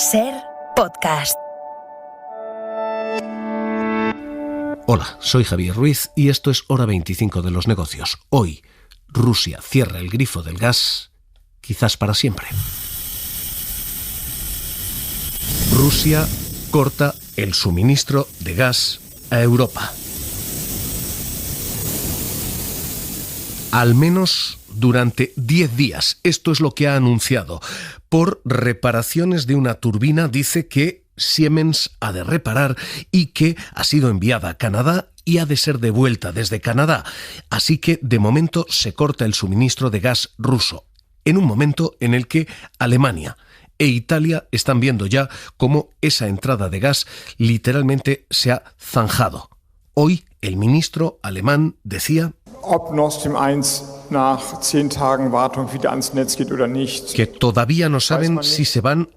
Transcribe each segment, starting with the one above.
SER Podcast. Hola, soy Javier Ruiz y esto es Hora 25 de los negocios. Hoy, Rusia cierra el grifo del gas, quizás para siempre. Rusia corta el suministro de gas a Europa. Al menos durante 10 días. Esto es lo que ha anunciado. Por reparaciones de una turbina, dice que Siemens ha de reparar y que ha sido enviada a Canadá y ha de ser devuelta desde Canadá. Así que, de momento, se corta el suministro de gas ruso. En un momento en el que Alemania e Italia están viendo ya cómo esa entrada de gas literalmente se ha zanjado. Hoy, el ministro alemán decía que todavía no saben si se van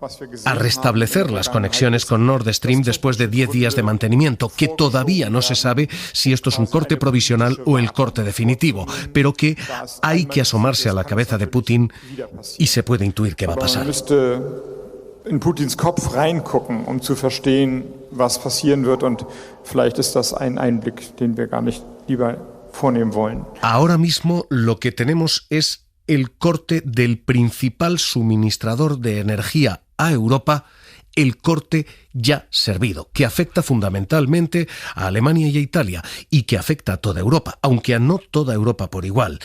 a restablecer las conexiones con Nord Stream después de 10 días de mantenimiento, que todavía no se sabe si esto es un corte provisional o el corte definitivo, pero que hay que asomarse a la cabeza de Putin y se puede intuir qué va a pasar. In Putins Kopf reingucken, zu verstehen, was passieren wird, und vielleicht ist das ein Einblick, den wir gar nicht lieber vornehmen wollen. Ahora mismo lo que tenemos es el corte del principal suministrador de energía a Europa, el corte ya servido, que afecta fundamentalmente a Alemania y a Italia y que afecta a toda Europa, aunque a no toda Europa por igual.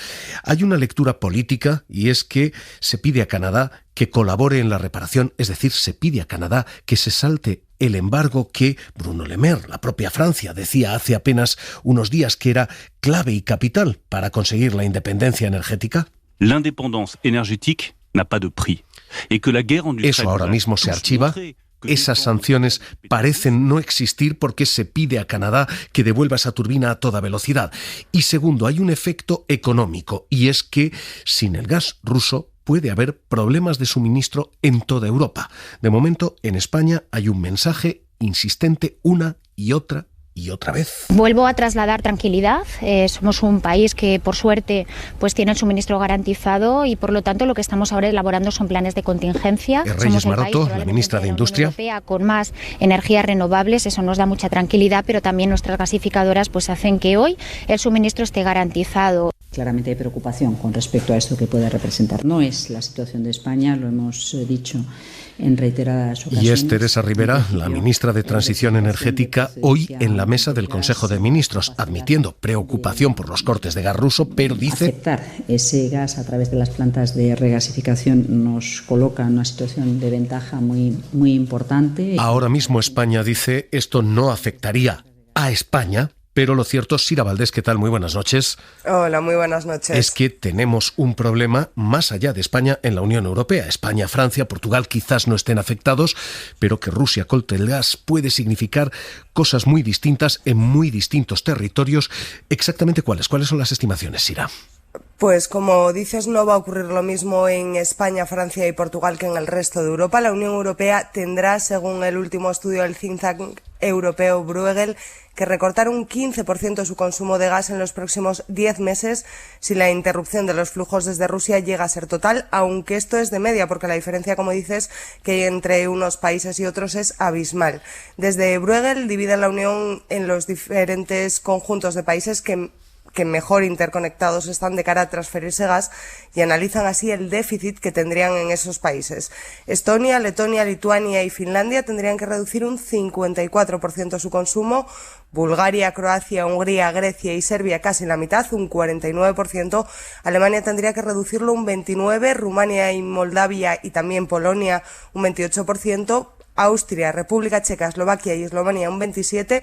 Hay una lectura política y es que se pide a Canadá que colabore en la reparación, es decir, se pide a Canadá que se salte el embargo que Bruno Le Maire, la propia Francia, decía hace apenas unos días que era clave y capital para conseguir la independencia energética. L'indépendance énergétique n'a pas de prix. Eso ahora mismo se archiva. Esas sanciones parecen no existir porque se pide a Canadá que devuelva esa turbina a toda velocidad. Y segundo, hay un efecto económico, y es que sin el gas ruso puede haber problemas de suministro en toda Europa. De momento, en España hay un mensaje insistente una y otra vez. Vuelvo a trasladar tranquilidad. Somos un país que, por suerte, pues tiene el suministro garantizado y, por lo tanto, lo que estamos ahora elaborando son planes de contingencia. Reyes Maroto, la ministra de Industria. Europea con más energías renovables, eso nos da mucha tranquilidad, pero también nuestras gasificadoras pues hacen que hoy el suministro esté garantizado. Claramente hay preocupación con respecto a esto que puede representar. No es la situación de España, lo hemos dicho en reiteradas ocasiones. Y es Teresa Rivera, la ministra de Transición Energética, hoy en la mesa del Consejo de Ministros, admitiendo preocupación por los cortes de gas ruso, pero dice: aceptar ese gas a través de las plantas de regasificación nos coloca en una situación de ventaja muy importante. Ahora mismo España dice esto no afectaría a España. Pero lo cierto, Sira Valdés, ¿qué tal? Muy buenas noches. Hola, muy buenas noches. Es que tenemos un problema más allá de España en la Unión Europea. España, Francia, Portugal quizás no estén afectados, pero que Rusia corte el gas puede significar cosas muy distintas en muy distintos territorios. ¿Exactamente cuáles? ¿Cuáles son las estimaciones, Sira? Pues como dices, no va a ocurrir lo mismo en España, Francia y Portugal que en el resto de Europa. La Unión Europea tendrá, según el último estudio del think tank europeo Bruegel, que recortar un 15% su consumo de gas en los próximos 10 meses si la interrupción de los flujos desde Rusia llega a ser total, aunque esto es de media, porque la diferencia, como dices, que hay entre unos países y otros es abismal. Desde Bruegel dividen la Unión en los diferentes conjuntos de países que mejor interconectados están de cara a transferirse gas y analizan así el déficit que tendrían en esos países. Estonia, Letonia, Lituania y Finlandia tendrían que reducir un 54% su consumo, Bulgaria, Croacia, Hungría, Grecia y Serbia casi la mitad, un 49%, Alemania tendría que reducirlo un 29%, Rumania y Moldavia y también Polonia un 28%, Austria, República Checa, Eslovaquia y Eslovenia un 27%,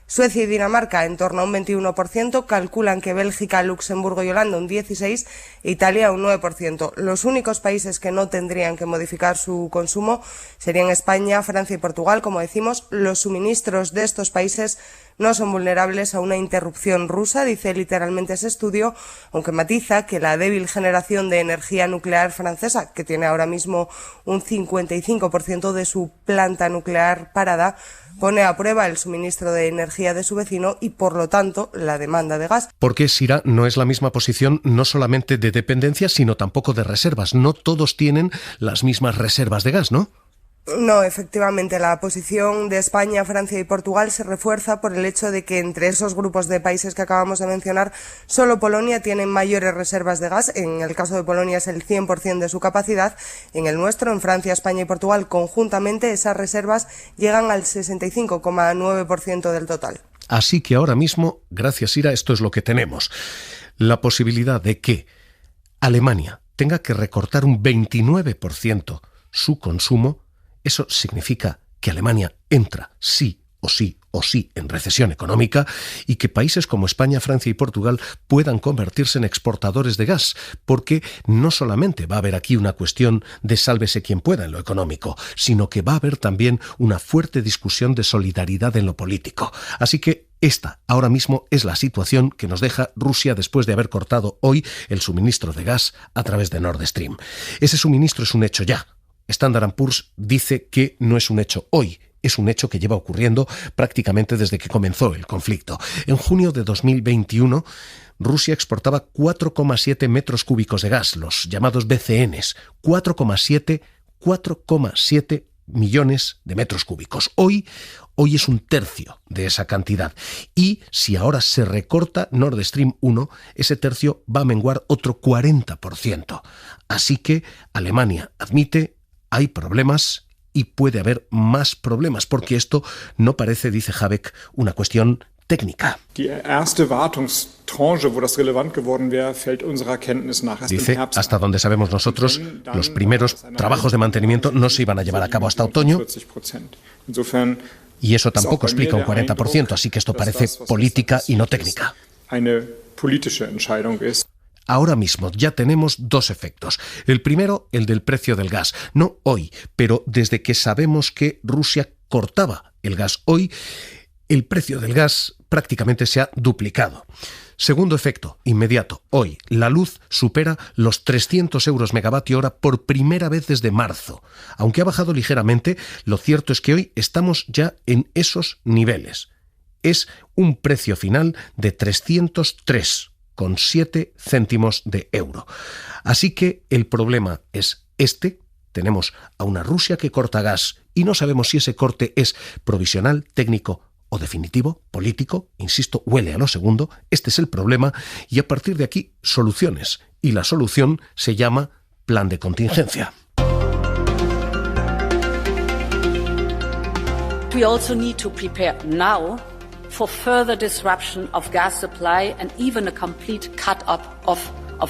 Suecia y Dinamarca en torno a un 21%, calculan que Bélgica, Luxemburgo y Holanda un 16%, e Italia un 9%. Los únicos países que no tendrían que modificar su consumo serían España, Francia y Portugal. Como decimos, los suministros de estos países no son vulnerables a una interrupción rusa, dice literalmente ese estudio, aunque matiza que la débil generación de energía nuclear francesa, que tiene ahora mismo un 55% de su planta nuclear parada, pone a prueba el suministro de energía de su vecino y, por lo tanto, la demanda de gas. Porque, Sira, no es la misma posición no solamente de dependencia, sino tampoco de reservas. No todos tienen las mismas reservas de gas, ¿no? No, efectivamente, la posición de España, Francia y Portugal se refuerza por el hecho de que entre esos grupos de países que acabamos de mencionar, solo Polonia tiene mayores reservas de gas. En el caso de Polonia es el 100% de su capacidad. En el nuestro, en Francia, España y Portugal, conjuntamente esas reservas llegan al 65,9% del total. Así que ahora mismo, gracias Ira, esto es lo que tenemos. La posibilidad de que Alemania tenga que recortar un 29% su consumo. Eso significa que Alemania entra sí o sí en recesión económica y que países como España, Francia y Portugal puedan convertirse en exportadores de gas, porque no solamente va a haber aquí una cuestión de sálvese quien pueda en lo económico, sino que va a haber también una fuerte discusión de solidaridad en lo político. Así que esta ahora mismo es la situación que nos deja Rusia después de haber cortado hoy el suministro de gas a través de Nord Stream. Ese suministro es un hecho ya. Standard & Poor's dice que no es un hecho hoy, es un hecho que lleva ocurriendo prácticamente desde que comenzó el conflicto. En junio de 2021, Rusia exportaba 4,7 metros cúbicos de gas, los llamados BCNs, 4,7 millones de metros cúbicos. Hoy es un tercio de esa cantidad. Y si ahora se recorta Nord Stream 1, ese tercio va a menguar otro 40%. Así que Alemania admite: hay problemas y puede haber más problemas, porque esto no parece, dice Habeck, una cuestión técnica. Die erste Wartungstranche, wo das relevant geworden wäre, fällt unserer Kenntnis nach erst im Dice, Herbst. hasta donde sabemos nosotros, los primeros trabajos de mantenimiento no se iban a llevar a cabo hasta otoño. Y eso tampoco explica un 40%, así que esto parece política y no técnica. Eine politische Entscheidung ist. Ahora mismo ya tenemos dos efectos. El primero, el del precio del gas. No hoy, pero desde que sabemos que Rusia cortaba el gas hoy, el precio del gas prácticamente se ha duplicado. Segundo efecto, inmediato. Hoy, la luz supera los 300 euros megavatio hora por primera vez desde marzo. Aunque ha bajado ligeramente, lo cierto es que hoy estamos ya en esos niveles. Es un precio final de 303,7 céntimos de euro. Así que el problema es este. Tenemos a una Rusia que corta gas y no sabemos si ese corte es provisional, técnico o definitivo, político. Insisto, huele a lo segundo. Este es el problema y a partir de aquí, soluciones. Y la solución se llama plan de contingencia. We also need to prepare now for further disruption of gas supply and even a complete cut-up of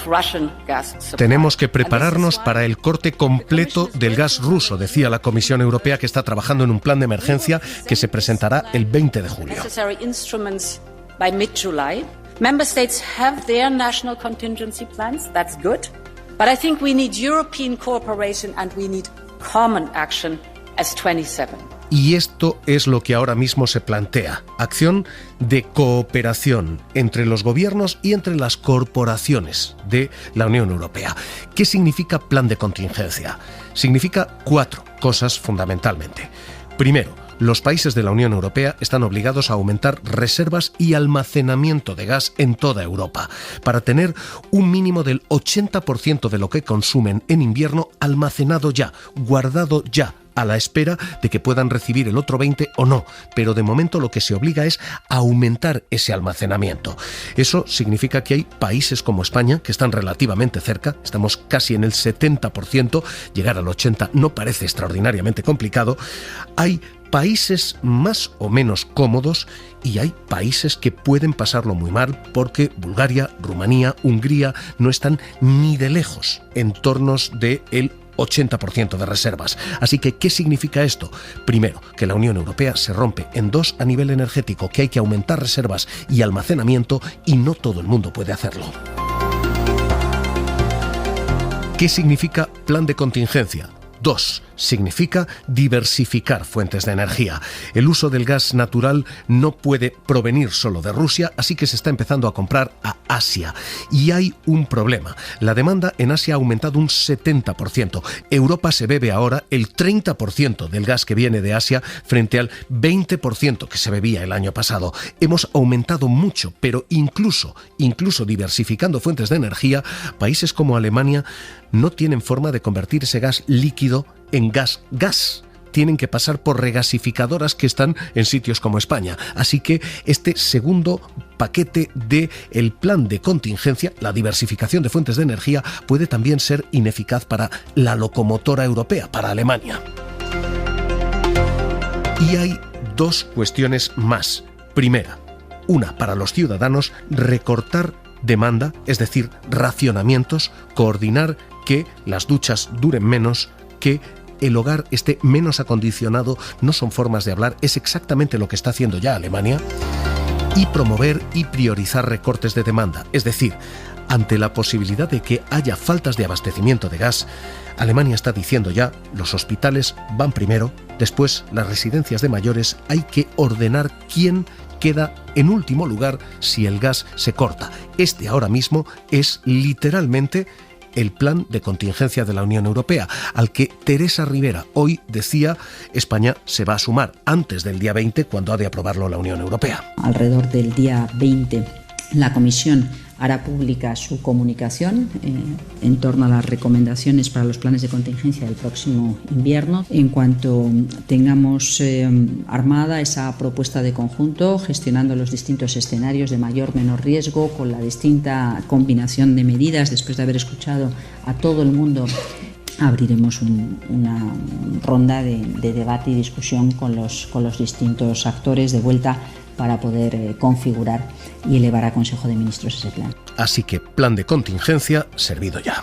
Russian gas supply. Tenemos que prepararnos para el corte completo del gas ruso, decía la Comisión Europea, que está trabajando en un plan de emergencia que se presentará el 20 de julio. Necessary instruments by mid-July. Member states have their national contingency plans. That's good. But I think we need European cooperation and we need common action as 27. Y esto es lo que ahora mismo se plantea. Acción de cooperación entre los gobiernos y entre las corporaciones de la Unión Europea. ¿Qué significa plan de contingencia? Significa 4 cosas fundamentalmente. Primero, los países de la Unión Europea están obligados a aumentar reservas y almacenamiento de gas en toda Europa, para tener un mínimo del 80% de lo que consumen en invierno almacenado ya, guardado ya, a la espera de que puedan recibir el otro 20 o no, pero de momento lo que se obliga es a aumentar ese almacenamiento. Eso significa que hay países como España que están relativamente cerca, estamos casi en el 70%, llegar al 80% no parece extraordinariamente complicado. Hay países más o menos cómodos y hay países que pueden pasarlo muy mal porque Bulgaria, Rumanía, Hungría no están ni de lejos en tornos del 80% de reservas. Así que, ¿qué significa esto? Primero, que la Unión Europea se rompe en dos a nivel energético, que hay que aumentar reservas y almacenamiento y no todo el mundo puede hacerlo. ¿Qué significa plan de contingencia? 2. Significa diversificar fuentes de energía. El uso del gas natural no puede provenir solo de Rusia, así que se está empezando a comprar a Asia. Y hay un problema. La demanda en Asia ha aumentado un 70%. Europa se bebe ahora el 30% del gas que viene de Asia frente al 20% que se bebía el año pasado. Hemos aumentado mucho, pero incluso diversificando fuentes de energía, países como Alemania no tienen forma de convertir ese gas líquido en gas. tienen que pasar por regasificadoras que están en sitios como España. Así que este segundo paquete del plan de contingencia, la diversificación de fuentes de energía, puede también ser ineficaz para la locomotora europea, para Alemania. Y hay dos cuestiones más. Primera, una para los ciudadanos, recortar demanda, es decir, racionamientos, coordinar que las duchas duren menos, que el hogar esté menos acondicionado. No son formas de hablar, es exactamente lo que está haciendo ya Alemania. Y promover y priorizar recortes de demanda, es decir, ante la posibilidad de que haya faltas de abastecimiento de gas, Alemania está diciendo ya, los hospitales van primero, después las residencias de mayores, hay que ordenar quién queda en último lugar si el gas se corta. Este ahora mismo es literalmente el plan de contingencia de la Unión Europea, al que Teresa Rivera hoy decía España se va a sumar antes del día 20, cuando ha de aprobarlo la Unión Europea. Alrededor del día 20, la Comisión hará pública su comunicación en torno a las recomendaciones para los planes de contingencia del próximo invierno. En cuanto tengamos armada esa propuesta de conjunto, gestionando los distintos escenarios de mayor o menor riesgo, con la distinta combinación de medidas, después de haber escuchado a todo el mundo, abriremos una ronda de debate y discusión con los distintos actores de vuelta para poder configurar y elevar a Consejo de Ministros ese plan. Así que plan de contingencia servido ya.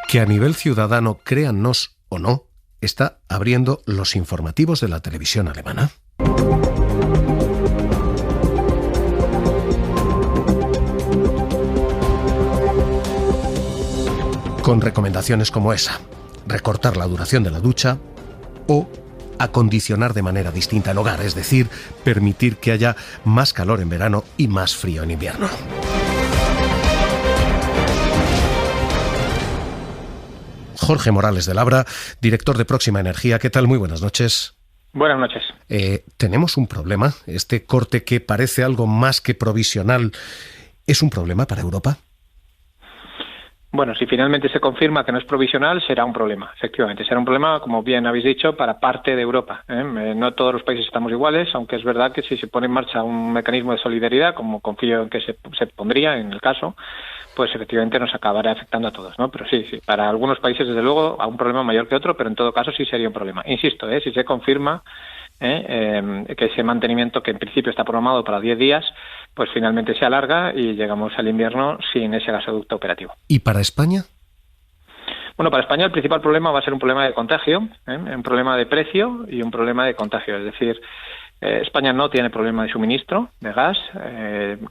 Que a nivel ciudadano, créannos o no, está abriendo los informativos de la televisión alemana. Con recomendaciones como esa: recortar la duración de la ducha o acondicionar de manera distinta el hogar, es decir, permitir que haya más calor en verano y más frío en invierno. Jorge Morales de Labra, director de Próxima Energía. ¿Qué tal? Muy buenas noches. Buenas noches. ¿Tenemos un problema? ¿Este corte, que parece algo más que provisional, es un problema para Europa? Bueno, si finalmente se confirma que no es provisional, será un problema, efectivamente. Será un problema, como bien habéis dicho, para parte de Europa. No todos los países estamos iguales, aunque es verdad que si se pone en marcha un mecanismo de solidaridad, como confío en que se pondría en el caso, pues efectivamente nos acabará afectando a todos, ¿no? Pero sí, para algunos países, desde luego, a un problema mayor que otro, pero en todo caso sí sería un problema. Insisto, si se confirma que ese mantenimiento, que en principio está programado para 10 días, pues finalmente se alarga y llegamos al invierno sin ese gasoducto operativo. ¿Y para España? Bueno, para España el principal problema va a ser un problema de contagio, un problema de precio y un problema de contagio. Es decir, España no tiene problema de suministro de gas,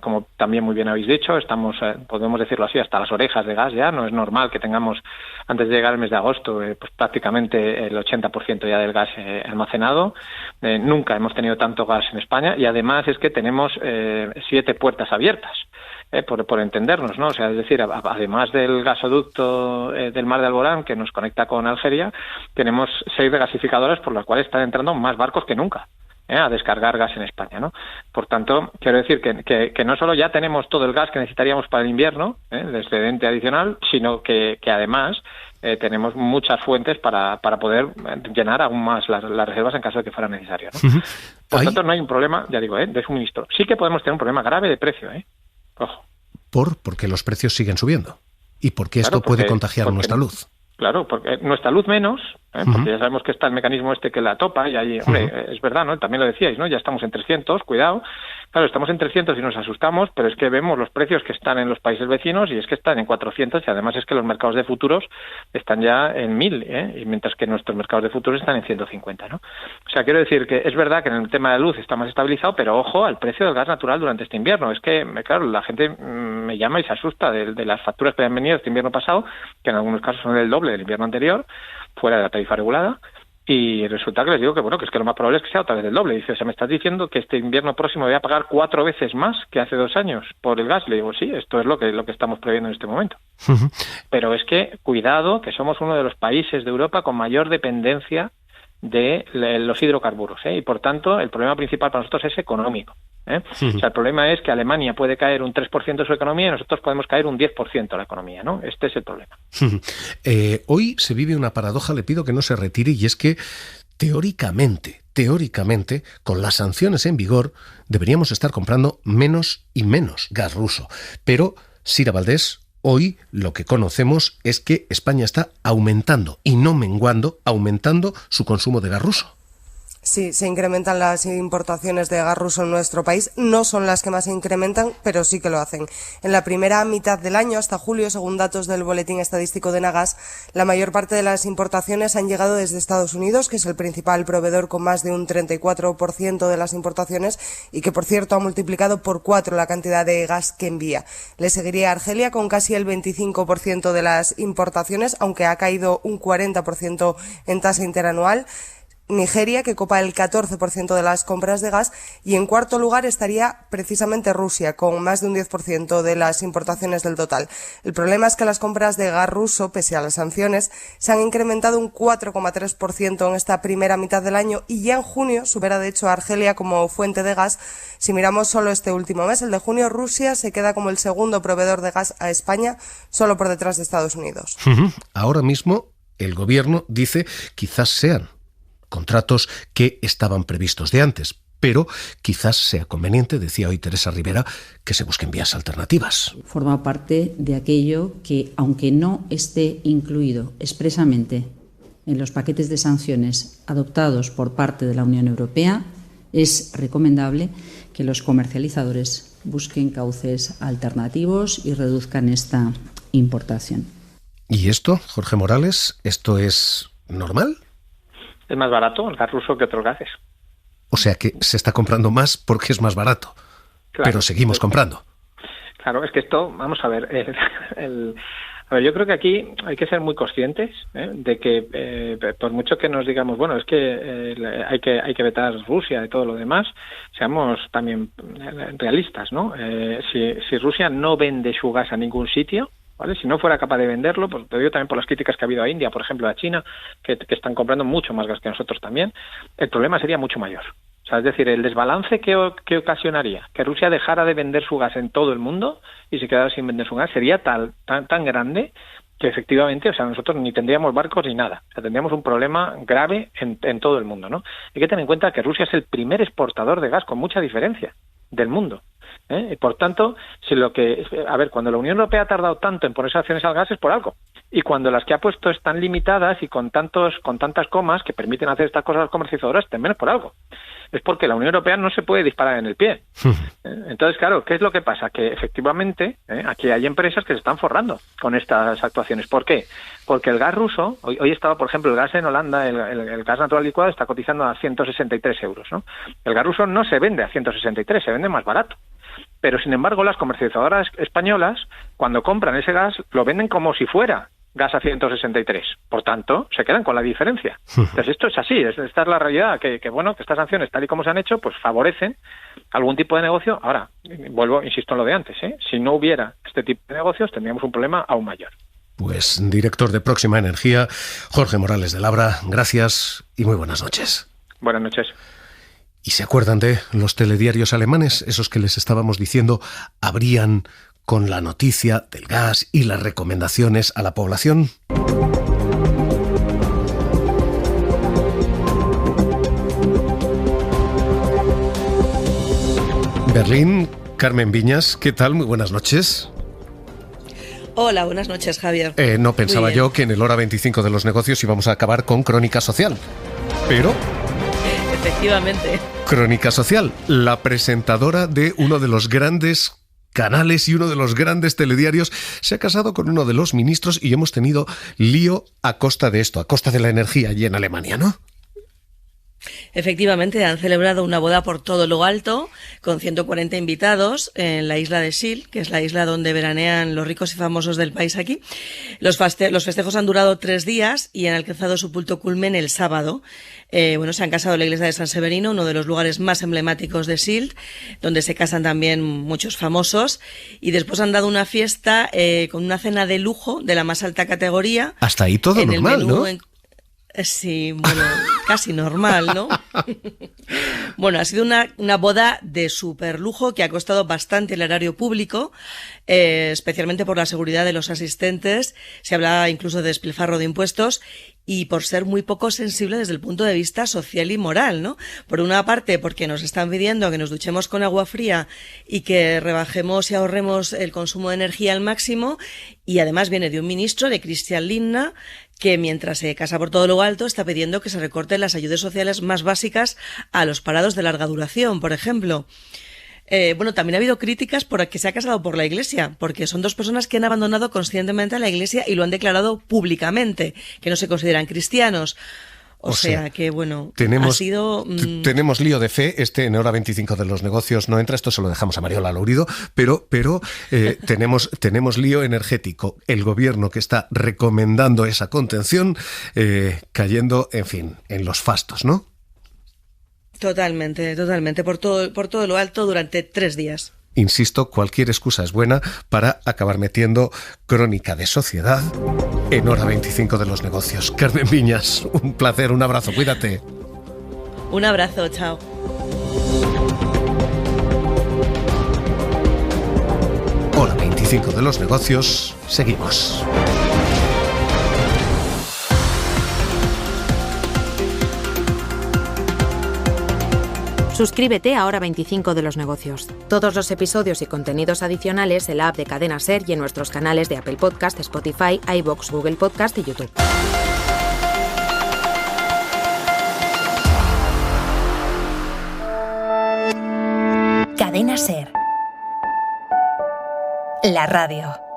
como también muy bien habéis dicho, estamos, podemos decirlo así, hasta las orejas de gas ya. No es normal que tengamos, antes de llegar al mes de agosto, pues prácticamente el 80% ya del gas almacenado. Nunca hemos tenido tanto gas en España, y además es que tenemos 7 puertas abiertas. Por entendernos, ¿no? O sea, es decir, además del gasoducto del Mar de Alborán, que nos conecta con Algeria, tenemos 6 regasificadoras por las cuales están entrando más barcos que nunca a descargar gas en España, ¿no? Por tanto, quiero decir que no solo ya tenemos todo el gas que necesitaríamos para el invierno, el excedente adicional, sino que además tenemos muchas fuentes para poder llenar aún más las reservas en caso de que fuera necesario, ¿no? Uh-huh. Por tanto, no hay un problema, ya digo, de suministro. Sí que podemos tener un problema grave de precio, Ojo. Porque los precios siguen subiendo y porque esto puede contagiar nuestra luz. Claro, porque nuestra luz menos, porque ya sabemos que está el mecanismo que la topa, y ahí, hombre, es verdad, ¿no? También lo decíais, ¿no? Ya estamos en 300, cuidado. Claro, estamos en 300 y nos asustamos, pero es que vemos los precios que están en los países vecinos y es que están en 400, y además es que los mercados de futuros están ya en 1000, y mientras que nuestros mercados de futuros están en 150, ¿no? O sea, quiero decir que es verdad que en el tema de la luz está más estabilizado, pero ojo al precio del gas natural durante este invierno. Es que, claro, la gente me llama y se asusta de las facturas que han venido este invierno pasado, que en algunos casos son el doble del invierno anterior, fuera de la tarifa regulada. Y resulta que les digo que es que lo más probable es que sea otra vez el doble. Dice, o sea, me estás diciendo que este invierno próximo voy a pagar 4 veces más que hace 2 años por el gas. Le digo, sí, esto es lo que estamos previendo en este momento. Pero es que, cuidado, que somos uno de los países de Europa con mayor dependencia de los hidrocarburos, y por tanto el problema principal para nosotros es económico. Sí. O sea, el problema es que Alemania puede caer un 3% de su economía y nosotros podemos caer un 10% de la economía, ¿no? Este es el problema. Hoy se vive una paradoja, le pido que no se retire, y es que teóricamente, con las sanciones en vigor, deberíamos estar comprando menos y menos gas ruso. Pero, Sira Valdés, hoy lo que conocemos es que España está aumentando, y no menguando, aumentando su consumo de gas ruso. Sí, se incrementan las importaciones de gas ruso en nuestro país. No son las que más se incrementan, pero sí que lo hacen. En la primera mitad del año, hasta julio, según datos del Boletín Estadístico de Enagas, la mayor parte de las importaciones han llegado desde Estados Unidos, que es el principal proveedor con más de un 34% de las importaciones y que, por cierto, ha multiplicado por 4 la cantidad de gas que envía. Le seguiría Argelia con casi el 25% de las importaciones, aunque ha caído un 40% en tasa interanual. Nigeria, que copa el 14% de las compras de gas, y en cuarto lugar estaría precisamente Rusia, con más de un 10% de las importaciones del total. El problema es que las compras de gas ruso, pese a las sanciones, se han incrementado un 4,3% en esta primera mitad del año, y ya en junio supera de hecho a Argelia como fuente de gas. Si miramos solo este último mes, el de junio, Rusia se queda como el segundo proveedor de gas a España, solo por detrás de Estados Unidos. Ahora mismo el gobierno dice quizás sean contratos que estaban previstos de antes, pero quizás sea conveniente, decía hoy Teresa Rivera, que se busquen vías alternativas. Forma parte de aquello que, aunque no esté incluido expresamente en los paquetes de sanciones adoptados por parte de la Unión Europea, es recomendable que los comercializadores busquen cauces alternativos y reduzcan esta importación. ¿Y esto, Jorge Morales, esto es normal? Es más barato el gas ruso que otros gases. O sea que se está comprando más porque es más barato, claro, pero seguimos comprando. Claro, es que esto, vamos a ver, a ver, yo creo que aquí hay que ser muy conscientes de que por mucho que nos digamos, bueno, es que hay que vetar Rusia y todo lo demás, seamos también realistas, ¿no? Si Rusia no vende su gas a ningún sitio, ¿vale? Si no fuera capaz de venderlo, pues te digo también por las críticas que ha habido a India, por ejemplo, a China, que están comprando mucho más gas que nosotros también, el problema sería mucho mayor. O sea, es decir, el desbalance que ocasionaría que Rusia dejara de vender su gas en todo el mundo y se quedara sin vender su gas sería tan grande que efectivamente, o sea, nosotros ni tendríamos barcos ni nada. O sea, tendríamos un problema grave en todo el mundo, ¿no? Hay que tener en cuenta que Rusia es el primer exportador de gas con mucha diferencia del mundo. Y por tanto, cuando la Unión Europea ha tardado tanto en poner sanciones al gas es por algo. Y cuando las que ha puesto están limitadas y con tantas comas que permiten hacer estas cosas a los comercializadores, también es por algo. Es porque la Unión Europea no se puede disparar en el pie. Entonces, claro, ¿qué es lo que pasa? Que efectivamente aquí hay empresas que se están forrando con estas actuaciones. ¿Por qué? Porque el gas ruso, hoy estaba, por ejemplo, el gas en Holanda, el gas natural licuado está cotizando a 163 euros, ¿no? El gas ruso no se vende a 163, se vende más barato. Pero, sin embargo, las comercializadoras españolas, cuando compran ese gas, lo venden como si fuera gas a 163. Por tanto, se quedan con la diferencia. Entonces, esto es así, esta es la realidad, que estas sanciones, tal y como se han hecho, pues favorecen algún tipo de negocio. Ahora, insisto en lo de antes, si no hubiera este tipo de negocios, tendríamos un problema aún mayor. Pues, director de Próxima Energía, Jorge Morales de Labra, gracias y muy buenas noches. Buenas noches. ¿Y se acuerdan de los telediarios alemanes? Esos que les estábamos diciendo abrían con la noticia del gas y las recomendaciones a la población. Berlín, Carmen Viñas, ¿qué tal? Muy buenas noches. Hola, buenas noches, Javier. No pensaba yo que en el Hora 25 de los negocios íbamos a acabar con Crónica Social, pero... Efectivamente. Crónica Social, la presentadora de uno de los grandes canales y uno de los grandes telediarios, se ha casado con uno de los ministros y hemos tenido lío a costa de esto, a costa de la energía allí en Alemania, ¿no? Efectivamente, han celebrado una boda por todo lo alto, con 140 invitados en la isla de Sylt, que es la isla donde veranean los ricos y famosos del país aquí. Los festejos han durado 3 días y han alcanzado su punto culmen el sábado. Se han casado en la iglesia de San Severino, uno de los lugares más emblemáticos de Sylt, donde se casan también muchos famosos. Y después han dado una fiesta con una cena de lujo de la más alta categoría. Hasta ahí todo normal, ¿no? Sí, bueno, casi normal, ¿no? Bueno, ha sido una boda de súper lujo que ha costado bastante el erario público, especialmente por la seguridad de los asistentes. Se habla incluso de despilfarro de impuestos y por ser muy poco sensible desde el punto de vista social y moral, ¿no? Por una parte, porque nos están pidiendo que nos duchemos con agua fría y que rebajemos y ahorremos el consumo de energía al máximo, y además viene de un ministro, de Christian Lindner, que mientras se casa por todo lo alto está pidiendo que se recorten las ayudas sociales más básicas a los parados de larga duración, por ejemplo. Bueno, también ha habido críticas por que se ha casado por la Iglesia, porque son dos personas que han abandonado conscientemente a la Iglesia y lo han declarado públicamente, que no se consideran cristianos. O sea que, bueno, tenemos, ha sido... Tenemos lío de fe, en Hora 25 de los negocios no entra, esto se lo dejamos a Mariola Lourido, pero tenemos lío energético. El gobierno que está recomendando esa contención cayendo, en fin, en los fastos, ¿no? Totalmente, por todo lo alto durante 3 días. Insisto, cualquier excusa es buena para acabar metiendo Crónica de Sociedad en Hora 25 de los negocios. Carmen Viñas, un placer, un abrazo, cuídate. Un abrazo, chao. Hora 25 de los negocios, seguimos. Suscríbete a Hora 25 de los negocios. Todos los episodios y contenidos adicionales en la app de Cadena SER y en nuestros canales de Apple Podcast, Spotify, iVoox, Google Podcast y YouTube. Cadena SER. La radio.